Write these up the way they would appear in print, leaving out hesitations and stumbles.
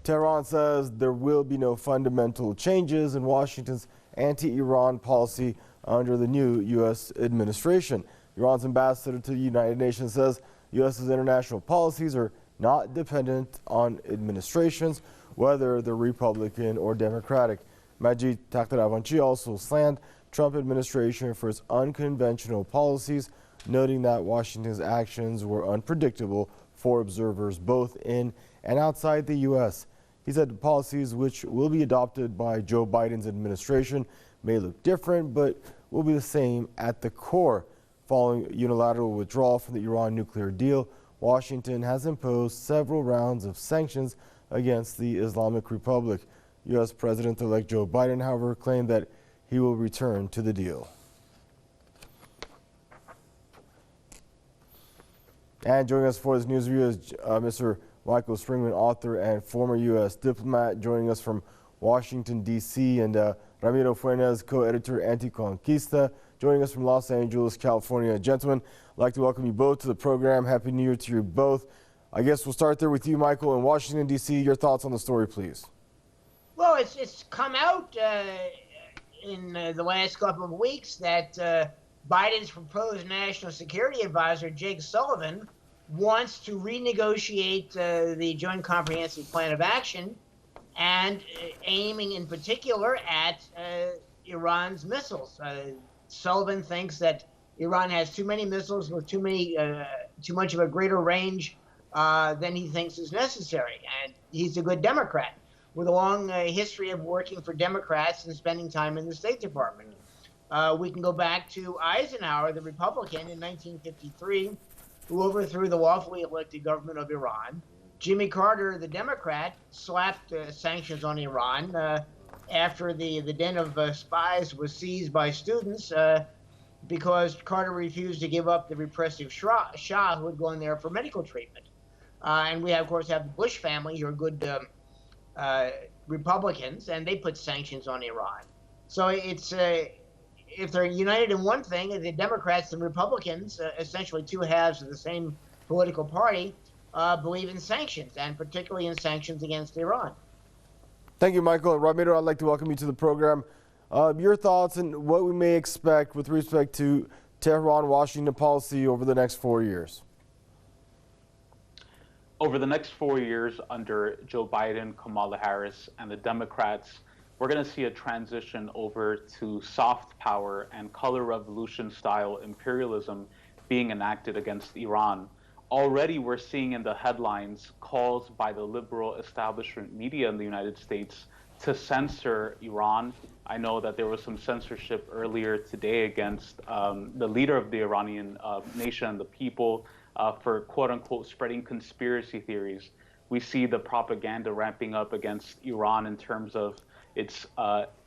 Tehran says there will be no fundamental changes in Washington's anti-Iran policy under the new U.S. administration. Iran's ambassador to the United Nations says U.S.'s international policies are not dependent on administrations, whether they're Republican or Democratic. Majid Takht Ravanchi also slammed Trump administration for its unconventional policies, noting that Washington's actions were unpredictable for observers both in and outside the U.S. He said the policies which will be adopted by Joe Biden's administration may look different, but will be the same at the core. Following unilateral withdrawal from the Iran nuclear deal, Washington has imposed several rounds of sanctions against the Islamic Republic. U.S. President-elect Joe Biden, however, claimed that he will return to the deal. And joining us for this news review is Mr. Michael Springman, author and former U.S. diplomat, joining us from Washington, D.C., and Ramiro Fuentes, co-editor, Anticonquista, joining us from Los Angeles, California. Gentlemen, I'd like to welcome you both to the program. Happy New Year to you both. I guess we'll start there with you, Michael, in Washington, D.C. Your thoughts on the story, please. Well, it's come out in the last couple of weeks that Biden's proposed national security advisor, Jake Sullivan, wants to renegotiate the Joint Comprehensive Plan of Action, and aiming in particular at Iran's missiles. Sullivan thinks that Iran has too many missiles with too much of a greater range than he thinks is necessary. And he's a good Democrat with a long history of working for Democrats and spending time in the State Department. We can go back to Eisenhower, the Republican, in 1953, who overthrew the lawfully elected government of Iran. Jimmy Carter, the Democrat, slapped sanctions on Iran after the den of spies was seized by students because Carter refused to give up the repressive Shah who had gone there for medical treatment. And we, of course, have the Bush family, who are good Republicans, and they put sanctions on Iran. So it's if they're united in one thing, the Democrats and Republicans, essentially two halves of the same political party, believe in sanctions, and particularly in sanctions against Iran. Thank you, Michael. Ramiro, I'd like to welcome you to the program. Your thoughts and what we may expect with respect to Tehran-Washington policy over the next 4 years. Over the next 4 years under Joe Biden, Kamala Harris, and the Democrats, we're going to see a transition over to soft power and color revolution style imperialism being enacted against Iran. Already we're seeing in the headlines calls by the liberal establishment media in the United States to censor Iran. I know that there was some censorship earlier today against the leader of the Iranian nation and the people for quote unquote spreading conspiracy theories. We see the propaganda ramping up against Iran in terms of its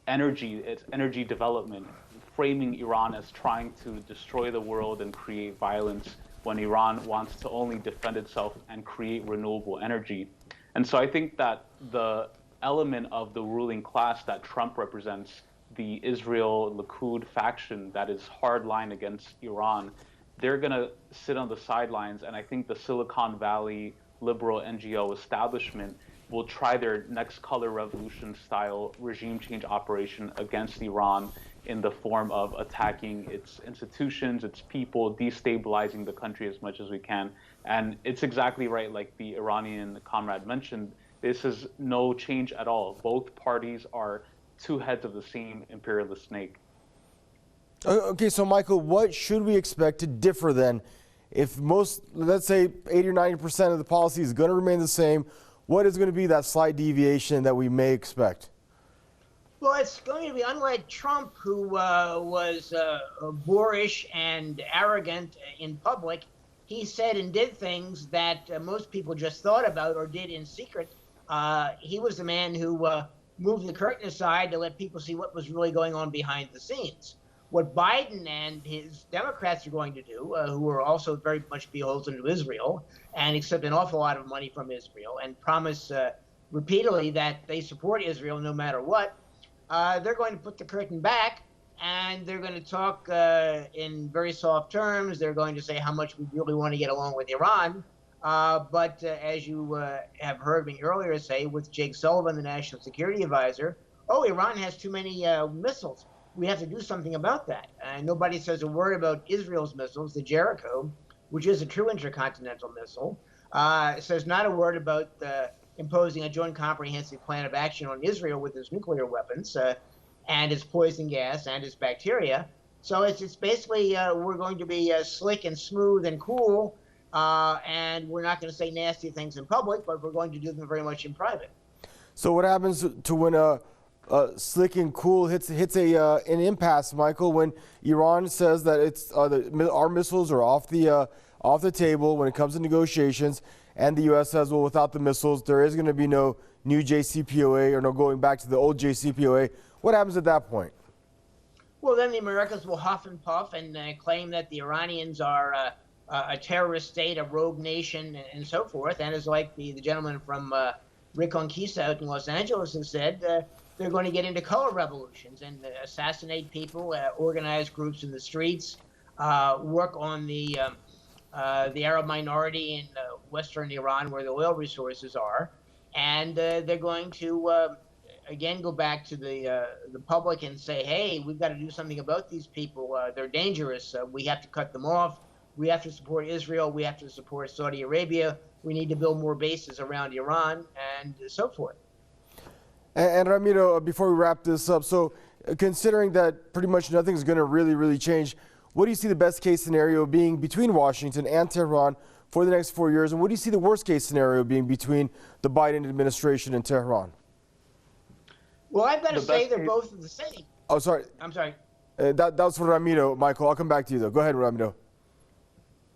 energy development, framing Iran as trying to destroy the world and create violence when Iran wants to only defend itself and create renewable energy. And so I think that the element of the ruling class that Trump represents, the Israel Likud faction that is hardline against Iran, they're going to sit on the sidelines, and I think the Silicon Valley liberal NGO establishment will try their next color revolution style regime change operation against Iran in the form of attacking its institutions, its people, destabilizing the country as much as we can. And it's exactly right, like the Iranian comrade mentioned, this is no change at all. Both parties are two heads of the same imperialist snake. Okay, so Michael, what should we expect to differ then? If most, let's say 80 or 90% of the policy is going to remain the same, what is going to be that slight deviation that we may expect? Well, it's going to be unlike Trump, who was boorish and arrogant in public. He said and did things that most people just thought about or did in secret. He was the man who moved the curtain aside to let people see what was really going on behind the scenes. What Biden and his Democrats are going to do, who are also very much beholden to Israel and accept an awful lot of money from Israel and promise repeatedly that they support Israel no matter what, they're going to put the curtain back, and they're going to talk in very soft terms. They're going to say how much we really want to get along with Iran. But as you have heard me earlier say with Jake Sullivan, the National Security Advisor, oh, Iran has too many missiles. We have to do something about that. And nobody says a word about Israel's missiles, the Jericho, which is a true intercontinental missile. Says not a word about imposing a joint comprehensive plan of action on Israel with its nuclear weapons and its poison gas and its bacteria. So it's basically we're going to be slick and smooth and cool, and we're not going to say nasty things in public, but we're going to do them very much in private. So what happens to when slick and cool hits an impasse, Michael, when Iran says that our missiles are off the table when it comes to negotiations, and the U.S. says, well, without the missiles, there is going to be no new JCPOA or no going back to the old JCPOA. What happens at that point? Well, then the Americans will huff and puff and claim that the Iranians are a terrorist state, a rogue nation, and so forth. And as like the gentleman from Reconquista out in Los Angeles has said, they're going to get into color revolutions and assassinate people, organize groups in the streets, work on the Arab minority in western Iran where the oil resources are. And they're going to again go back to the public and say, hey, we've got to do something about these people. They're dangerous. We have to cut them off. We have to support Israel. We have to support Saudi Arabia. We need to build more bases around Iran and so forth. And Ramiro, before we wrap this up, so considering that pretty much nothing's going to really change, what do you see the best case scenario being between Washington and Tehran for the next 4 years? And what do you see the worst case scenario being between the Biden administration and Tehran? Well, I've got to say they're both the same. Oh, sorry. I'm sorry. That was for Ramiro, Michael. I'll come back to you, though. Go ahead, Ramiro.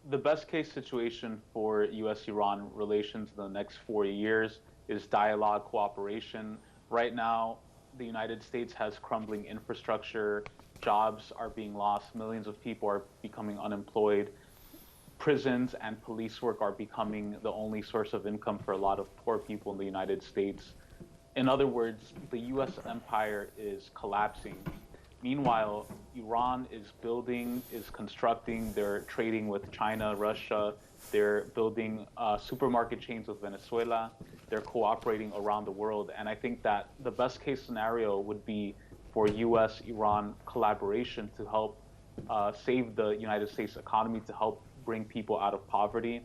The best case situation for U.S.-Iran relations in the next 4 years is dialogue, cooperation. Right now, the United States has crumbling infrastructure. Jobs are being lost. Millions of people are becoming unemployed. Prisons and police work are becoming the only source of income for a lot of poor people in the United States. In other words, the U.S. empire is collapsing. Meanwhile, Iran is building, is constructing, they're trading with China, Russia, they're building supermarket chains with Venezuela, they're cooperating around the world. And I think that the best case scenario would be for U.S.-Iran collaboration to help save the United States economy, to help bring people out of poverty.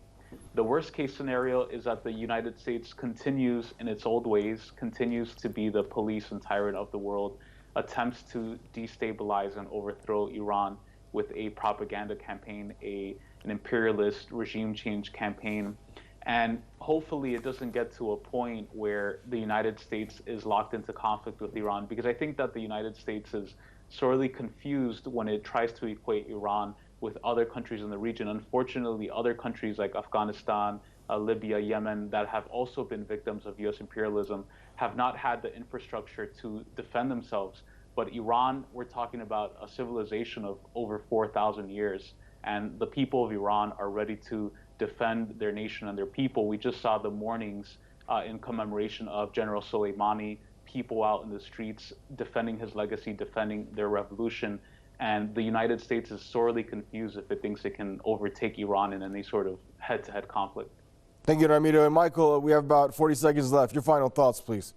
The worst case scenario is that the United States continues in its old ways, continues to be the police and tyrant of the world, attempts to destabilize and overthrow Iran with a propaganda campaign, an imperialist regime change campaign. And hopefully it doesn't get to a point where the United States is locked into conflict with Iran, because I think that the United States is sorely confused when it tries to equate Iran with other countries in the region. Unfortunately, other countries like Afghanistan, Libya, Yemen, that have also been victims of U.S. imperialism, have not had the infrastructure to defend themselves. But Iran, we're talking about a civilization of over 4,000 years, and the people of Iran are ready to defend their nation and their people. We just saw the mournings in commemoration of General Soleimani, people out in the streets defending his legacy, defending their revolution. And the United States is sorely confused if it thinks it can overtake Iran in any sort of head-to-head conflict. Thank you, Ramiro. And Michael, we have about 40 seconds left. Your final thoughts, please.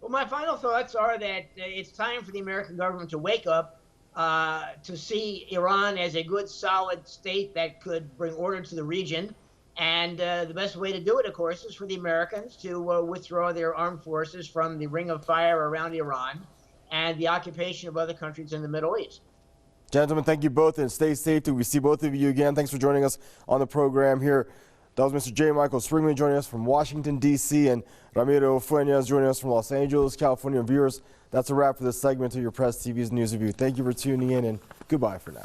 Well, my final thoughts are that it's time for the American government to wake up, to see Iran as a good, solid state that could bring order to the region. And the best way to do it, of course, is for the Americans to withdraw their armed forces from the ring of fire around Iran and the occupation of other countries in the Middle East. Gentlemen, thank you both, and stay safe till we see both of you again. Thanks for joining us on the program here. That was Mr. J. Michael Springman joining us from Washington, D.C., and Ramiro Fuentes joining us from Los Angeles, California. Viewers, that's a wrap for this segment of your Press TV's News Review. Thank you for tuning in, and goodbye for now.